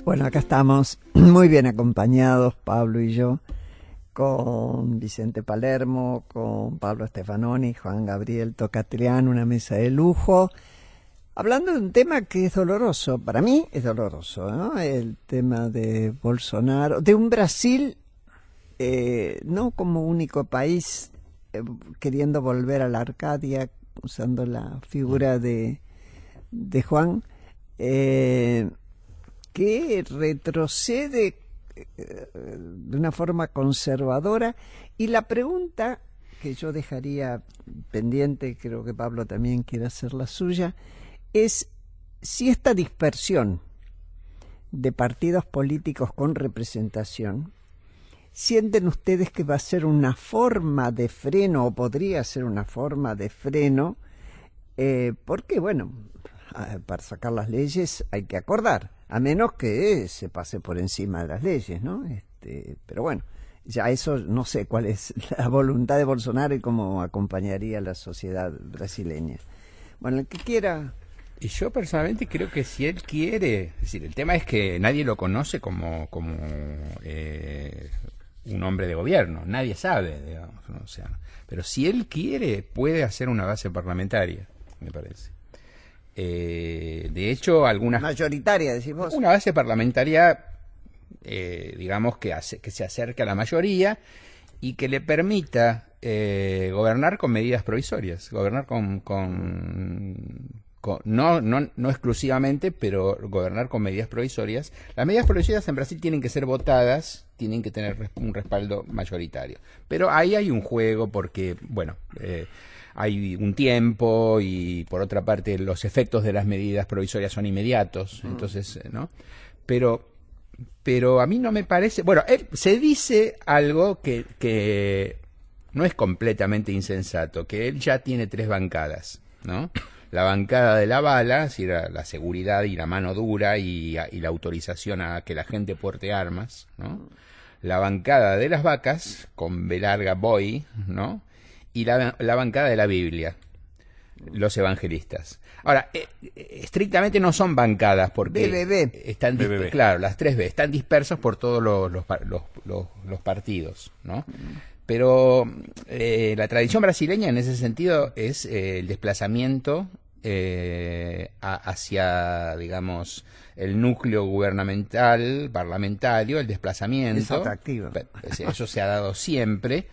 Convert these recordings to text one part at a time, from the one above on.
Bueno, acá estamos muy bien acompañados, Pablo y yo, con Vicente Palermo, con Pablo Stefanoni, Juan Gabriel Tocatrián, una mesa de lujo, hablando de un tema que es doloroso, para mí es doloroso, ¿no? El tema de Bolsonaro, de un Brasil, no como único país, queriendo volver a la Arcadia, usando la figura de Juan, que retrocede de una forma conservadora. Y la pregunta que yo dejaría pendiente, creo que Pablo también quiere hacer la suya, es si esta dispersión de partidos políticos con representación, ¿sienten ustedes que va a ser una forma de freno o podría ser una forma de freno? Porque, bueno, para sacar las leyes hay que acordar, a menos que se pase por encima de las leyes, ¿no? Pero bueno, ya eso no sé cuál es la voluntad de Bolsonaro y cómo acompañaría a la sociedad brasileña. Bueno, el que quiera. Y yo personalmente creo que si él quiere, es decir, el tema es que nadie lo conoce como un hombre de gobierno, nadie sabe, digamos, ¿no? O sea, pero si él quiere, puede hacer una base parlamentaria, me parece. De hecho, algunas... Mayoritaria, decís vos. Una base parlamentaria, digamos, que se acerque a la mayoría y que le permita gobernar con medidas provisorias, gobernar no exclusivamente, pero gobernar con medidas provisorias. Las medidas provisorias en Brasil tienen que ser votadas, tienen que tener un respaldo mayoritario. Pero ahí hay un juego porque, bueno, hay un tiempo y por otra parte los efectos de las medidas provisorias son inmediatos, entonces, ¿no? Pero a mí no me parece... Bueno, se dice algo que no es completamente insensato, que él ya tiene 3 bancadas, ¿no? La bancada de la bala, es decir, la seguridad y la mano dura y la autorización a que la gente porte armas, ¿no? La bancada de las vacas, con B larga Boy, ¿no? Y la bancada de la Biblia, los evangelistas. Ahora, estrictamente no son bancadas porque están claro, las 3B están dispersos por todos los partidos, ¿no? Pero la tradición brasileña en ese sentido es el desplazamiento hacia, digamos, el núcleo gubernamental, parlamentario, el desplazamiento. Es atractivo. Eso se ha dado siempre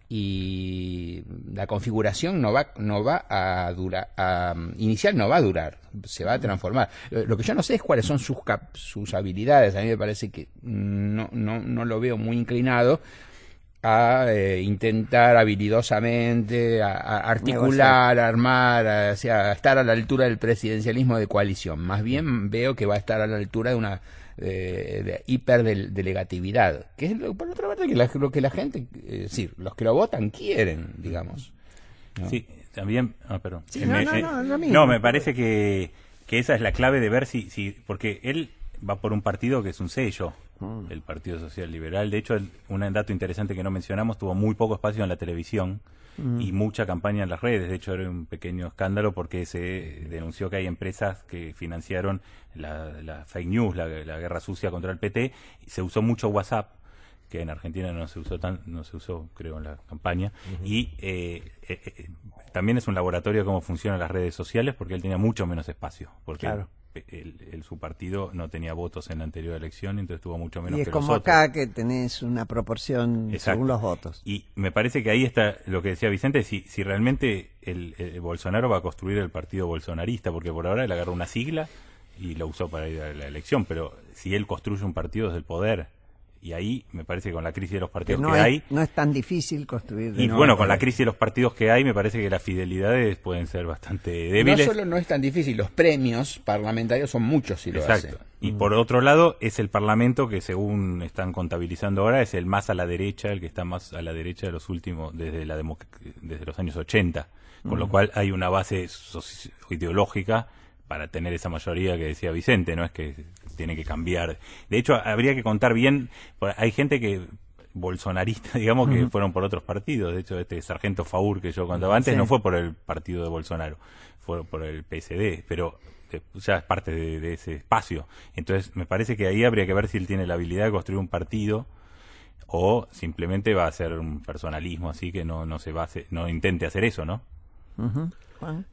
y la configuración no va a durar, inicial no va a durar, se va a transformar. Lo que yo no sé es cuáles son sus habilidades. A mí me parece que no lo veo muy inclinado a intentar habilidosamente a articular, a armar, a estar a la altura del presidencialismo de coalición. Más bien veo que va a estar a la altura de una de hiperdelegatividad, que es por otra parte lo que la gente, es decir, los que lo votan quieren, digamos, ¿no? Sí, también, perdón. Sí, no, me parece que esa es la clave de ver si porque él va por un partido que es un sello, el Partido Social Liberal. De hecho, un dato interesante que no mencionamos, tuvo muy poco espacio en la televisión y mucha campaña en las redes. De hecho, era un pequeño escándalo porque se denunció que hay empresas que financiaron la fake news, la guerra sucia contra el PT. Se usó mucho WhatsApp, que en Argentina no se usó, creo, en la campaña. Y también es un laboratorio de cómo funcionan las redes sociales, porque él tenía mucho menos espacio. Porque claro. Su partido no tenía votos en la anterior elección, entonces tuvo mucho menos que los otros. Y es como acá que tenés una proporción según los votos. Y me parece que ahí está lo que decía Vicente, si realmente el Bolsonaro va a construir el partido bolsonarista, porque por ahora él agarró una sigla y lo usó para ir a la elección, pero si él construye un partido desde el poder, y ahí me parece que con la crisis de los partidos que hay... No es tan difícil construir... Y bueno, con la crisis de los partidos que hay, me parece que las fidelidades pueden ser bastante débiles. No solo no es tan difícil, los premios parlamentarios son muchos si lo hacen. Y por otro lado, es el Parlamento que, según están contabilizando ahora, es el más a la derecha, el que está más a la derecha de los últimos, desde los años 80. Con lo cual hay una base ideológica para tener esa mayoría que decía Vicente, no es que tiene que cambiar. De hecho, habría que contar bien, hay gente que bolsonarista, digamos, que fueron por otros partidos. De hecho, este sargento Faur que yo contaba antes no fue por el partido de Bolsonaro, fue por el PSD, pero ya es parte de ese espacio. Entonces me parece que ahí habría que ver si él tiene la habilidad de construir un partido o simplemente va a ser un personalismo así que no se base, no intente hacer eso, ¿no? Juan.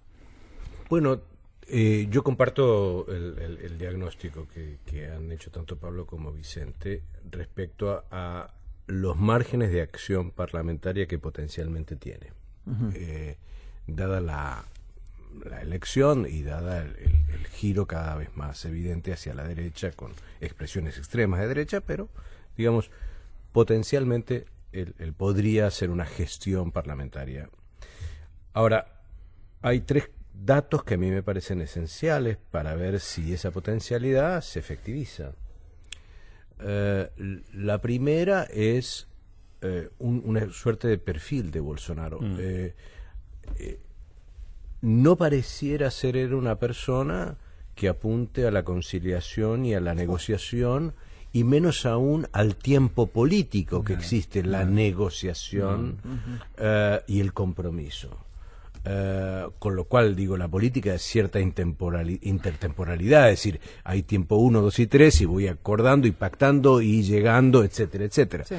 Bueno, yo comparto el diagnóstico que han hecho tanto Pablo como Vicente respecto a los márgenes de acción parlamentaria que potencialmente tiene. Dada la elección y dada el giro cada vez más evidente hacia la derecha, con expresiones extremas de derecha, pero, digamos, potencialmente él podría hacer una gestión parlamentaria. Ahora, hay 3 datos que a mí me parecen esenciales para ver si esa potencialidad se efectiviza. La primera es una suerte de perfil de Bolsonaro. No pareciera ser él una persona que apunte a la conciliación y a la negociación, y menos aún al tiempo político que existe, la negociación y el compromiso. Con lo cual, digo, la política es cierta intertemporalidad, es decir, hay tiempo 1, 2 y 3 y voy acordando y pactando y llegando, etcétera, etcétera. Sí.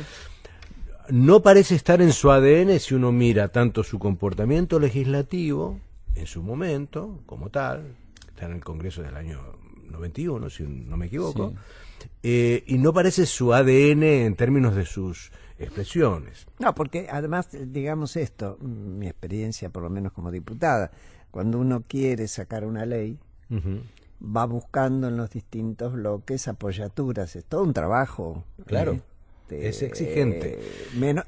No parece estar en su ADN si uno mira tanto su comportamiento legislativo, en su momento, como tal, está en el Congreso del año 91, si no me equivoco, y no parece su ADN en términos de sus expresiones. No, porque además, digamos esto, mi experiencia por lo menos como diputada, cuando uno quiere sacar una ley, va buscando en los distintos bloques apoyaturas, es todo un trabajo. Claro. Es exigente.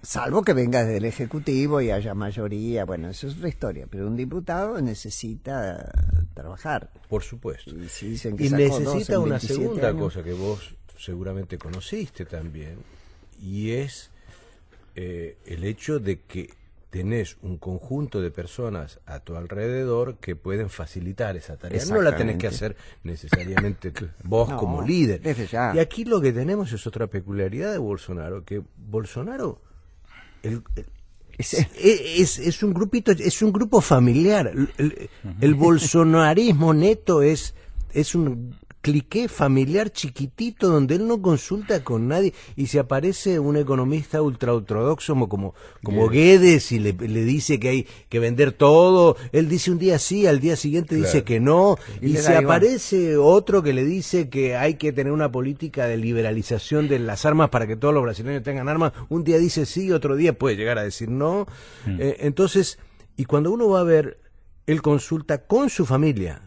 Salvo que venga desde el Ejecutivo y haya mayoría, bueno, eso es otra historia, pero un diputado necesita trabajar. Por supuesto. Y, si dicen que y necesita 12 una segunda años. cosa que vos seguramente conociste también, y es el hecho de que tenés un conjunto de personas a tu alrededor que pueden facilitar esa tarea. No la tenés que hacer necesariamente vos como líder. Y aquí lo que tenemos es otra peculiaridad de Bolsonaro, que Bolsonaro es un grupito, es un grupo familiar. El bolsonarismo neto es un cliqué familiar chiquitito donde él no consulta con nadie, y si aparece un economista ultraortodoxo como Guedes y le dice que hay que vender todo, él dice un día sí, al día siguiente dice que no, y si aparece otro que le dice que hay que tener una política de liberalización de las armas para que todos los brasileños tengan armas, un día dice sí, otro día puede llegar a decir no. Entonces, y cuando uno va a ver, él consulta con su familia,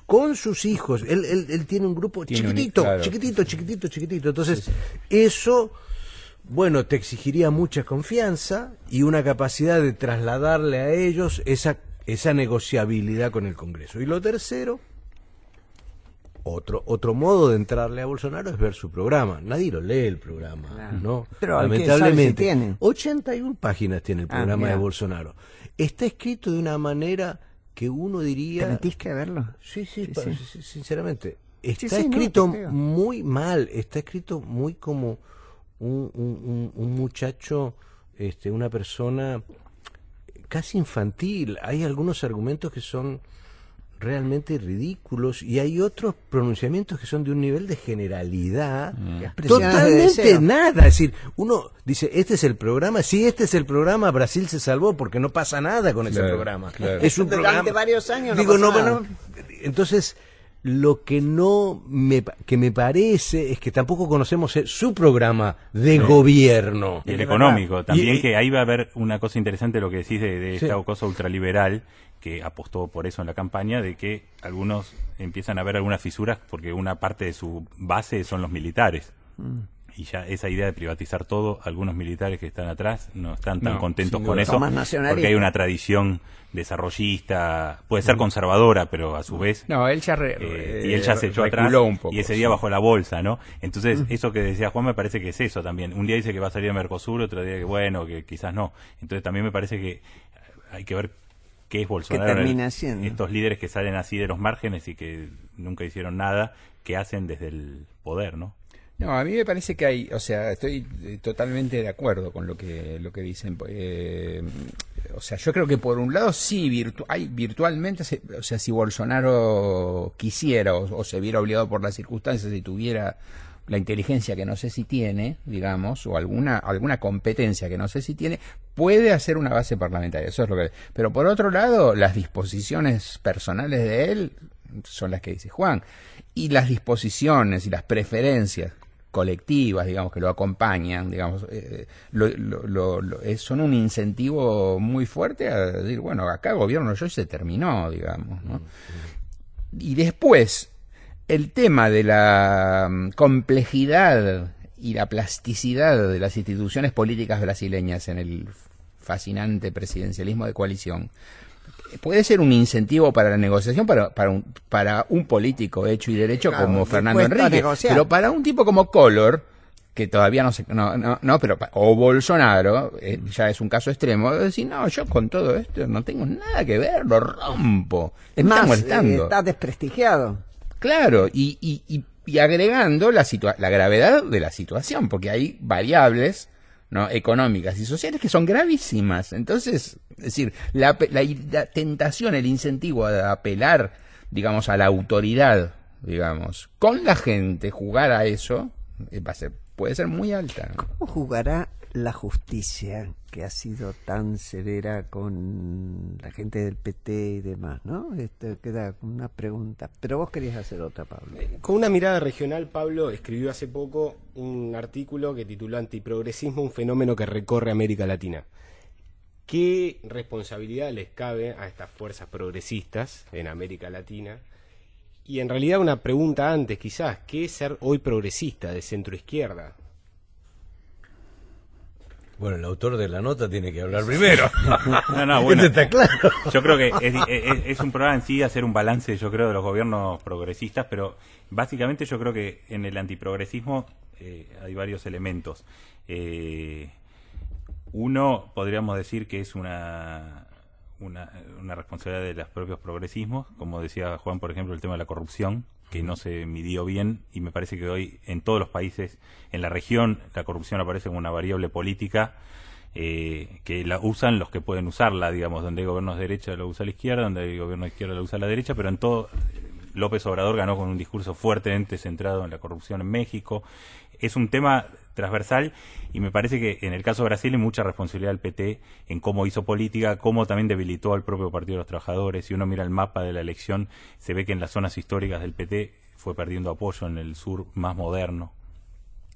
con sus hijos. Él tiene un grupo chiquitito. Entonces, eso, bueno, te exigiría mucha confianza y una capacidad de trasladarle a ellos esa negociabilidad con el Congreso. Y lo tercero, otro modo de entrarle a Bolsonaro es ver su programa. Nadie lo lee el programa, ¿no? Pero lamentablemente, si tiene. 81 páginas tiene el programa de Bolsonaro. Está escrito de una manera que uno diría... ¿Te metís que verlo? Sí, sinceramente. Está escrito muy mal, está escrito muy como un muchacho, una persona casi infantil. Hay algunos argumentos que son realmente ridículos y hay otros pronunciamientos que son de un nivel de generalidad totalmente nada. Es decir, uno dice, este es el programa, sí, este es el programa, Brasil se salvó porque no pasa nada con ese programa. Es un programa durante varios años entonces lo que me parece es que tampoco conocemos su programa de gobierno. Y el económico también, que ahí va a haber una cosa interesante lo que decís de esta cosa ultraliberal, que apostó por eso en la campaña, de que algunos empiezan a ver algunas fisuras porque una parte de su base son los militares. Y ya esa idea de privatizar todo, algunos militares que están atrás no están tan contentos con eso, porque hay una tradición desarrollista, puede ser conservadora, pero a su vez... No, él ya y él ya se echó atrás, un poco, y ese día bajó la bolsa, ¿no? Entonces, eso que decía Juan me parece que es eso también. Un día dice que va a salir a Mercosur, otro día que bueno, que quizás no. Entonces también me parece que hay que ver qué es Bolsonaro, estos líderes que salen así de los márgenes y que nunca hicieron nada, que hacen desde el poder, ¿no? No, a mí me parece que hay, o sea, estoy totalmente de acuerdo con lo que dicen. o sea, yo creo que por un lado sí, virtualmente, o sea, si Bolsonaro quisiera o se viera obligado por las circunstancias y tuviera la inteligencia que no sé si tiene, digamos, o alguna competencia que no sé si tiene, puede hacer una base parlamentaria, eso es lo que... Pero por otro lado, las disposiciones personales de él son las que dice Juan, y las disposiciones y las preferencias colectivas, digamos, que lo acompañan, digamos, son un incentivo muy fuerte a decir, bueno, acá gobierno yo y se terminó, digamos, ¿no? Y después, el tema de la complejidad y la plasticidad de las instituciones políticas brasileñas en el fascinante presidencialismo de coalición puede ser un incentivo para la negociación para un político hecho y derecho, claro, como Fernando Henrique, pero para un tipo como Collor, que todavía o Bolsonaro, ya es un caso extremo, decir, no, yo con todo esto no tengo nada que ver, lo rompo. Es más, está desprestigiado. Claro, y agregando la gravedad de la situación, porque hay variables, ¿no?, económicas y sociales que son gravísimas. Entonces, es decir, la tentación, el incentivo a apelar, digamos, a la autoridad, digamos, con la gente, jugar a eso, puede ser muy alta. ¿Cómo jugará la justicia, que ha sido tan severa con la gente del PT y demás, ¿no? Queda una pregunta. Pero vos querías hacer otra, Pablo. Con una mirada regional, Pablo escribió hace poco un artículo que tituló Antiprogresismo, un fenómeno que recorre América Latina. ¿Qué responsabilidad les cabe a estas fuerzas progresistas en América Latina? Y en realidad una pregunta antes, quizás, ¿qué es ser hoy progresista, de centro-izquierda? Bueno, el autor de la nota tiene que hablar primero. Bueno, esto está claro. Yo creo que es un programa en sí hacer un balance, yo creo, de los gobiernos progresistas, pero básicamente yo creo que en el antiprogresismo hay varios elementos. Uno, podríamos decir que es una responsabilidad de los propios progresismos, como decía Juan, por ejemplo, el tema de la corrupción, que no se midió bien, y me parece que hoy en todos los países, en la región, la corrupción aparece como una variable política que la usan los que pueden usarla, digamos, donde hay gobiernos de derecha lo usa la izquierda, donde hay gobierno de izquierda lo usa la derecha, pero en todo López Obrador ganó con un discurso fuertemente centrado en la corrupción en México. Es un tema transversal y me parece que en el caso de Brasil hay mucha responsabilidad del PT en cómo hizo política, cómo también debilitó al propio Partido de los Trabajadores. Si uno mira el mapa de la elección, se ve que en las zonas históricas del PT fue perdiendo apoyo en el sur más moderno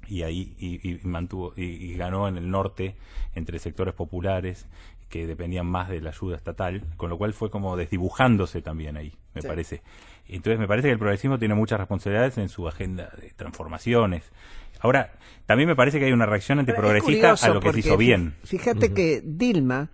y ahí y ganó en el norte entre sectores populares que dependían más de la ayuda estatal, con lo cual fue como desdibujándose también ahí, me parece. Entonces me parece que el progresismo tiene muchas responsabilidades en su agenda de transformaciones. Ahora, también me parece que hay una reacción antiprogresista a lo que se hizo bien. Fíjate que Dilma,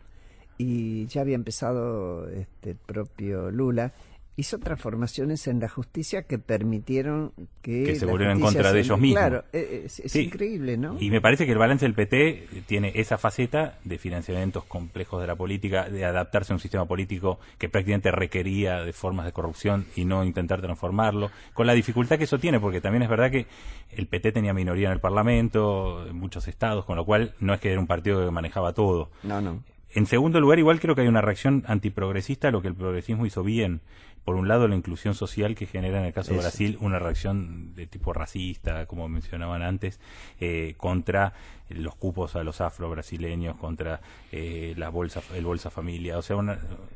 y ya había empezado el propio Lula, hizo transformaciones en la justicia que permitieron que se volvieran en contra de ellos mismos. Claro, es increíble, ¿no? Y me parece que el balance del PT tiene esa faceta de financiamientos complejos de la política, de adaptarse a un sistema político que prácticamente requería de formas de corrupción y no intentar transformarlo, con la dificultad que eso tiene, porque también es verdad que el PT tenía minoría en el Parlamento, en muchos estados, con lo cual no es que era un partido que manejaba todo. No. En segundo lugar, igual creo que hay una reacción antiprogresista a lo que el progresismo hizo bien. Por un lado, la inclusión social que genera en el caso de Brasil una reacción de tipo racista, como mencionaban antes, contra los cupos a los afro-brasileños, contra el Bolsa Familia. O sea,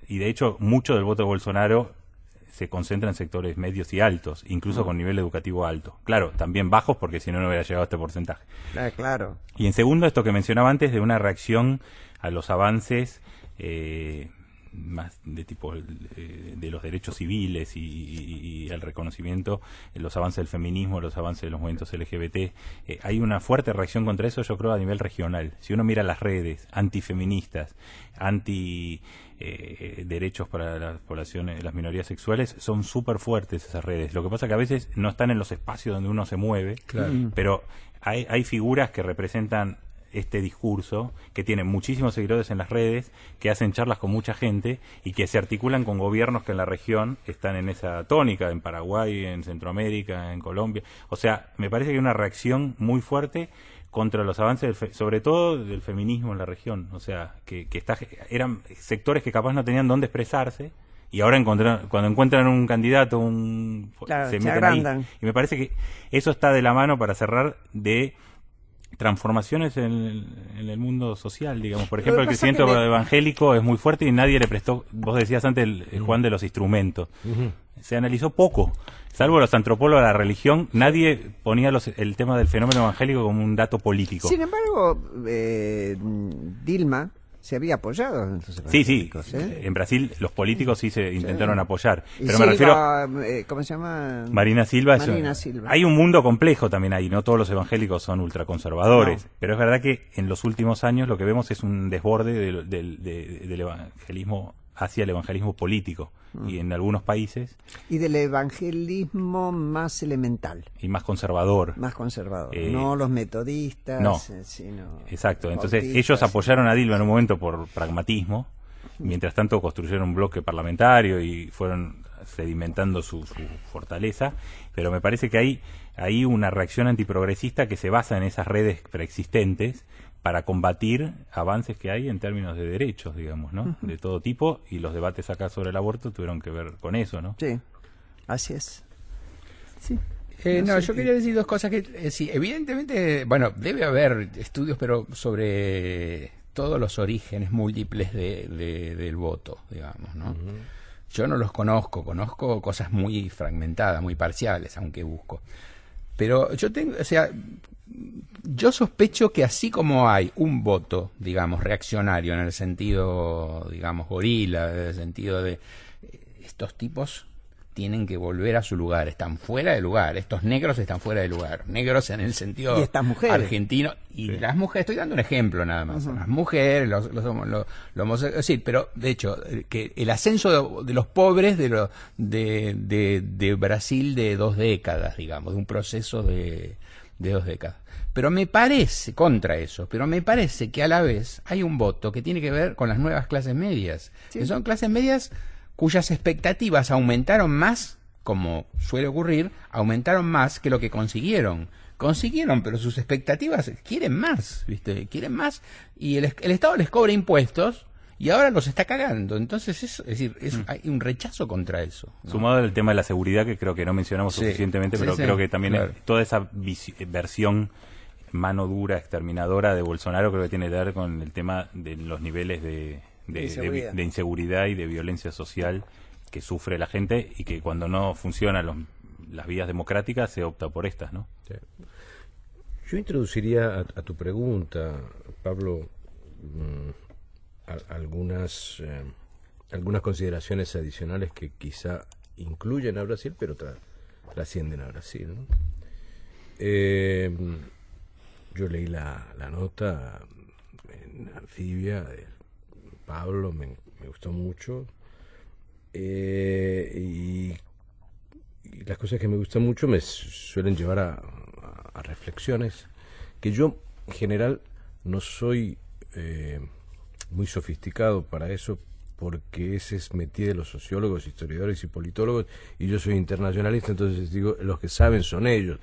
y de hecho, mucho del voto de Bolsonaro se concentra en sectores medios y altos, incluso con nivel educativo alto. Claro, también bajos, porque si no, no hubiera llegado a este porcentaje. Claro. Y en segundo, esto que mencionaba antes, de una reacción a los avances más de tipo de los derechos civiles y el reconocimiento, los avances del feminismo, los avances de los movimientos LGBT. Hay una fuerte reacción contra eso, yo creo, a nivel regional. Si uno mira las redes antifeministas, derechos para las poblaciones, las minorías sexuales, son súper fuertes esas redes. Lo que pasa que a veces no están en los espacios donde uno se mueve, claro, pero hay figuras que representan este discurso, que tienen muchísimos seguidores en las redes, que hacen charlas con mucha gente y que se articulan con gobiernos que en la región están en esa tónica, en Paraguay, en Centroamérica, en Colombia. O sea, me parece que hay una reacción muy fuerte contra los avances, sobre todo del feminismo en la región. O sea, que eran sectores que capaz no tenían dónde expresarse, y ahora cuando encuentran un candidato, Claro, se se meten ahí. agrandan. Y me parece que eso está de la mano para cerrar de transformaciones en el mundo social, digamos. Por ejemplo, el Lo que pasa crecimiento que evangélico es muy fuerte y nadie le prestó, vos decías antes, Juan, de los instrumentos. Se analizó poco. Salvo los antropólogos de la religión, nadie ponía el tema del fenómeno evangélico como un dato político. Sin embargo, Dilma se había apoyado en los Sí, evangélicos, en Brasil los políticos sí se intentaron apoyar. Y Pero Silva, me refiero... ¿cómo se llama? Marina Silva. Marina Silva. Hay un mundo complejo también ahí, no todos los evangélicos son ultraconservadores, pero es verdad que en los últimos años lo que vemos es un desborde del evangelismo hacia el evangelismo político, y en algunos países... Y del evangelismo más elemental. Y más conservador. Más conservador. No los metodistas, no. Sino... Exacto, entonces bautistas. ellos apoyaron a Dilma en un momento por pragmatismo, mientras tanto construyeron un bloque parlamentario y fueron sedimentando su fortaleza, pero me parece que hay una reacción antiprogresista que se basa en esas redes preexistentes para combatir avances que hay en términos de derechos, digamos, ¿no? De todo tipo, y los debates acá sobre el aborto tuvieron que ver con eso, ¿no? Sí, así es. Sí. Yo quería decir dos cosas que, sí, evidentemente, bueno, debe haber estudios, pero sobre todos los orígenes múltiples del voto, digamos, ¿no? Yo no los conozco cosas muy fragmentadas, muy parciales, aunque busco. Pero yo sospecho que así como hay un voto, digamos, reaccionario en el sentido, digamos, gorila, en el sentido de estos tipos tienen que volver a su lugar, están fuera de lugar, estos negros están fuera de lugar, negros en el sentido y estas mujeres argentino, y las mujeres, estoy dando un ejemplo nada más, las mujeres, los homosexuales, sí, pero de hecho, que el ascenso de los pobres de Brasil de 2 décadas, digamos, de un proceso de 2 décadas. Pero me parece, contra eso, pero me parece que a la vez hay un voto que tiene que ver con las nuevas clases medias, que son clases medias cuyas expectativas aumentaron más, como suele ocurrir, aumentaron más que lo que consiguieron. Consiguieron, pero sus expectativas quieren más, ¿viste? Quieren más, y el Estado les cobra impuestos y ahora los está cagando. Entonces, hay un rechazo contra eso, ¿no? Sumado al tema de la seguridad, que creo que no mencionamos suficientemente, pero creo que también toda esa versión mano dura, exterminadora de Bolsonaro, creo que tiene que ver con el tema de los niveles de inseguridad y de violencia social que sufre la gente, y que cuando no funcionan las vías democráticas se opta por estas, ¿no? Sí. Yo introduciría a tu pregunta, Pablo, algunas consideraciones adicionales que quizá incluyen a Brasil, pero trascienden a Brasil, ¿no? Yo leí la nota en Anfibia de Pablo, me gustó mucho, y las cosas que me gustan mucho me suelen llevar a reflexiones que yo en general no soy muy sofisticado para eso, porque ese es métier de los sociólogos, historiadores y politólogos, y yo soy internacionalista, entonces digo, los que saben son ellos.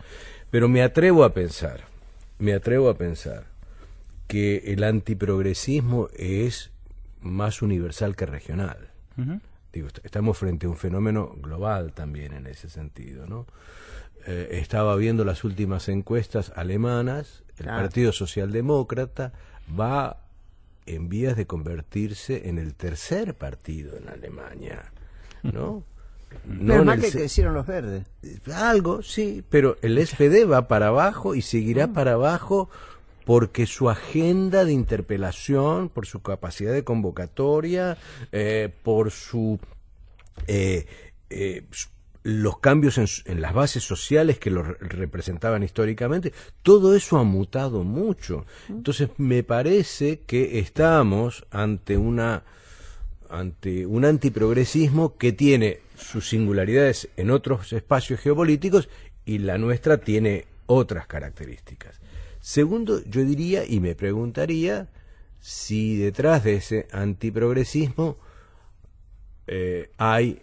Pero me atrevo a pensar que el antiprogresismo es más universal que regional. Digo, estamos frente a un fenómeno global también en ese sentido, ¿no? Estaba viendo las últimas encuestas alemanas, el Partido Socialdemócrata va en vías de convertirse en el tercer partido en Alemania, ¿no? Pero más que crecieron los verdes. Algo, sí, pero el SPD va para abajo y seguirá para abajo porque su agenda de interpelación, por su capacidad de convocatoria, por los cambios en las bases sociales que lo representaban históricamente, todo eso ha mutado mucho. Entonces me parece que estamos ante un antiprogresismo que tiene sus singularidades en otros espacios geopolíticos y la nuestra tiene otras características. Segundo, yo diría y me preguntaría si detrás de ese antiprogresismo hay,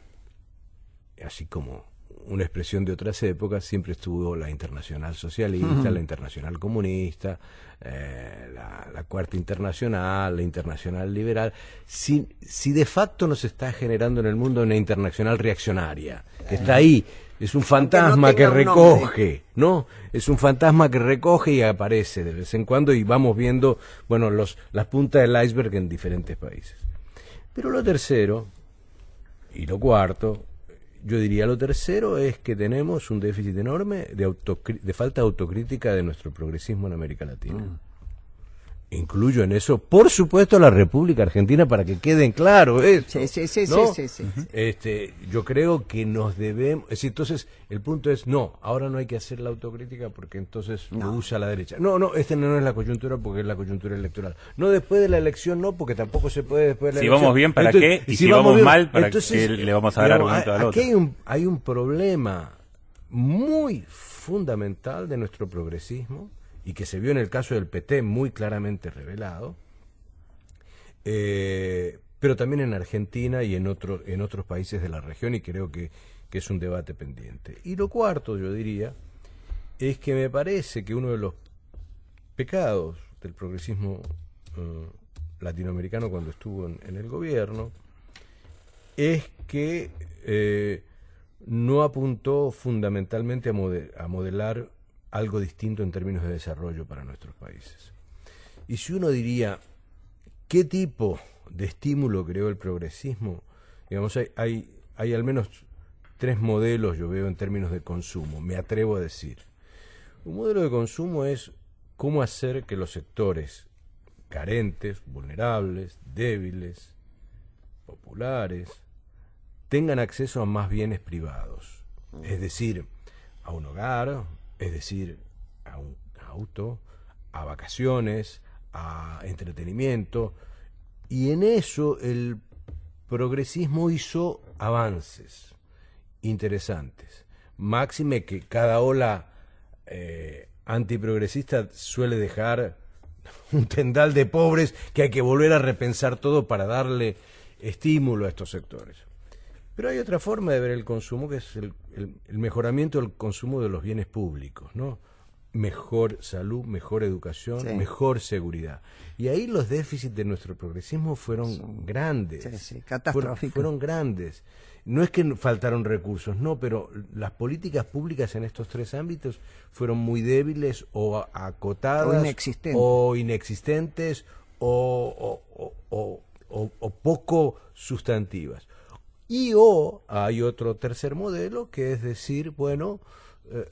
así como una expresión de otras épocas, siempre estuvo la Internacional Socialista, la Internacional Comunista, la Cuarta Internacional, la Internacional Liberal. Si de facto nos está generando en el mundo una internacional reaccionaria, que está ahí, es un fantasma que recoge, ¿no? Es un fantasma que recoge y aparece de vez en cuando, y vamos viendo, bueno, las puntas del iceberg en diferentes países. Pero lo tercero, y lo cuarto, yo diría lo tercero es que tenemos un déficit enorme de falta de autocrítica de nuestro progresismo en América Latina. Incluyo en eso, por supuesto, la República Argentina, para que queden claros esto, ¿no? Sí. Yo creo que nos debemos... entonces, el punto es, no, ahora no hay que hacer la autocrítica porque entonces lo usa la derecha. No, no es la coyuntura porque es la coyuntura electoral. No, después de la elección no, porque tampoco se puede después de la elección. Si vamos bien, ¿para qué? Y si vamos mal, ¿para qué le vamos a dar argumento al otro? Aquí hay un problema muy fundamental de nuestro progresismo, y que se vio en el caso del PT muy claramente revelado, pero también en Argentina y en otros países de la región, y creo que es un debate pendiente. Y lo cuarto, yo diría, es que me parece que uno de los pecados del progresismo latinoamericano cuando estuvo en el gobierno es que no apuntó fundamentalmente a modelar algo distinto en términos de desarrollo para nuestros países. Y si uno diría, ¿qué tipo de estímulo creó el progresismo? Digamos, hay al menos 3 modelos, yo veo, en términos de consumo, me atrevo a decir. Un modelo de consumo es cómo hacer que los sectores carentes, vulnerables, débiles, populares, tengan acceso a más bienes privados. Es decir, a un hogar, es decir, a un auto, a vacaciones, a entretenimiento, y en eso el progresismo hizo avances interesantes. Máxime que cada ola antiprogresista suele dejar un tendal de pobres que hay que volver a repensar todo para darle estímulo a estos sectores. Pero hay otra forma de ver el consumo, que es el mejoramiento del consumo de los bienes públicos, ¿no? Mejor salud, mejor educación, mejor seguridad. Y ahí los déficits de nuestro progresismo fueron grandes. Catastróficos. Fueron grandes. No es que faltaron recursos, no, pero las políticas públicas en estos 3 ámbitos fueron muy débiles o acotadas o inexistentes o poco sustantivas. Y hay otro tercer modelo, que es decir, bueno,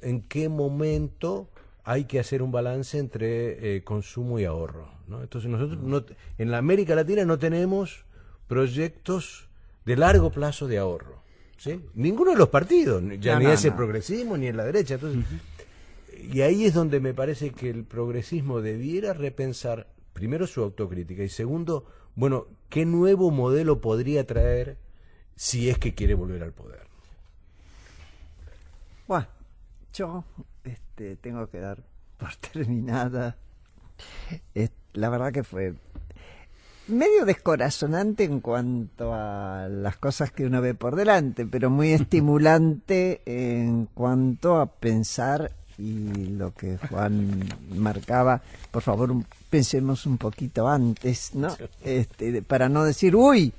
en qué momento hay que hacer un balance entre consumo y ahorro, ¿no? Entonces nosotros en la América Latina no tenemos proyectos de largo plazo de ahorro, ¿sí? Ninguno de los partidos, ni es el progresismo ni en la derecha. Entonces, y ahí es donde me parece que el progresismo debiera repensar, primero, su autocrítica, y segundo, bueno, qué nuevo modelo podría traer si es que quiere volver al poder. Bueno, yo tengo que dar por terminada. La verdad que fue medio descorazonante en cuanto a las cosas que uno ve por delante, pero muy estimulante en cuanto a pensar, y lo que Juan marcaba, por favor, pensemos un poquito antes, ¿no? Para no decir, uy,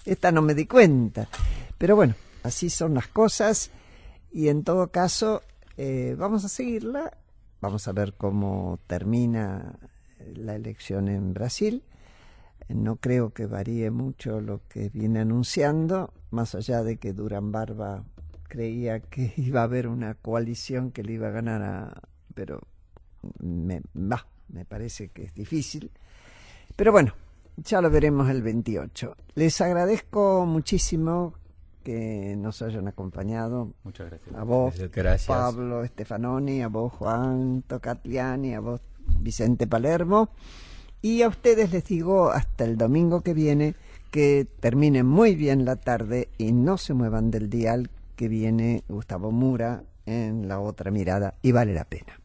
esta no me di cuenta. Pero bueno, así son las cosas, y en todo caso vamos a seguirla. Vamos a ver cómo termina la elección en Brasil. No creo que varíe mucho lo que viene anunciando, más allá de que Durán Barba creía que iba a haber una coalición que le iba a ganar pero me parece que es difícil. Pero bueno, ya lo veremos el 28. Les agradezco muchísimo que nos hayan acompañado. Muchas gracias. A vos, gracias. Pablo Stefanoni, a vos, Juan Tocatliani, a vos, Vicente Palermo. Y a ustedes les digo hasta el domingo que viene, que terminen muy bien la tarde y no se muevan del dial, que viene Gustavo Mura en La Otra Mirada, y vale la pena.